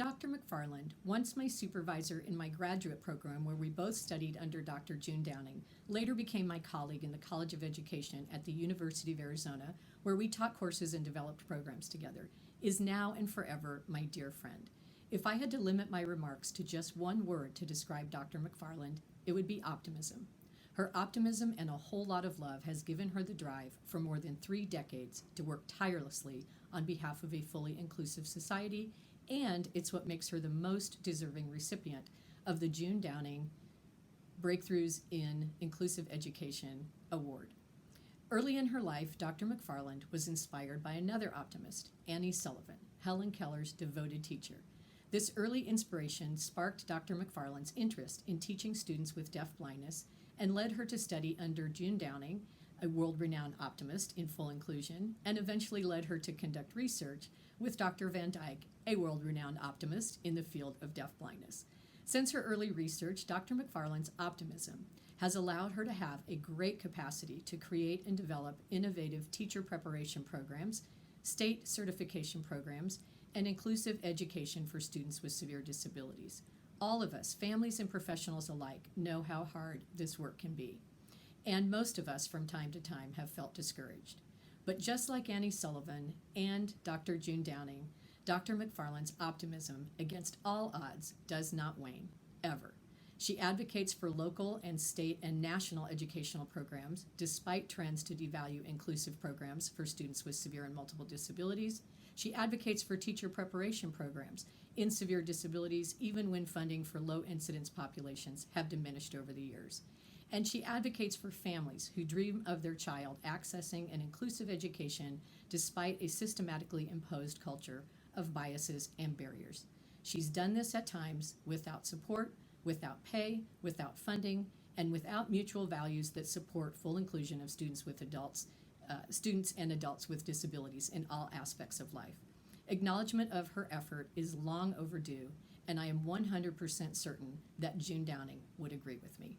Dr. MacFarland, once my supervisor in my graduate program where we both studied under Dr. June Downing, later became my colleague in the College of Education at the University of Arizona, where we taught courses and developed programs together, is now and forever my dear friend. If I had to limit my remarks to just one word to describe Dr. MacFarland, it would be optimism. Her optimism and a whole lot of love has given her the drive for more than 3 decades to work tirelessly on behalf of a fully inclusive society, and it's what makes her the most deserving recipient of the June Downing Breakthroughs in Inclusive Education Award. Early in her life, Dr. MacFarland was inspired by another optimist, Annie Sullivan, Helen Keller's devoted teacher. This early inspiration sparked Dr. MacFarland's interest in teaching students with deaf blindness and led her to study under June Downing, a world-renowned optimist in full inclusion, and eventually led her to conduct research with Dr. Van Dyke, a world-renowned optimist in the field of deaf blindness. Since her early research, Dr. MacFarland's optimism has allowed her to have a great capacity to create and develop innovative teacher preparation programs, state certification programs, and inclusive education for students with severe disabilities. All of us, families and professionals alike, know how hard this work can be. And most of us from time to time have felt discouraged. But just like Annie Sullivan and Dr. June Downing, Dr. MacFarland's optimism against all odds does not wane, ever. She advocates for local and state and national educational programs, despite trends to devalue inclusive programs for students with severe and multiple disabilities. She advocates for teacher preparation programs in severe disabilities, even when funding for low-incidence populations have diminished over the years. And she advocates for families who dream of their child accessing an inclusive education despite a systematically imposed culture of biases and barriers. She's done this at times without support, without pay, without funding, and without mutual values that support full inclusion of students and adults with disabilities in all aspects of life. Acknowledgement of her effort is long overdue, and I am 100% certain that June Downing would agree with me.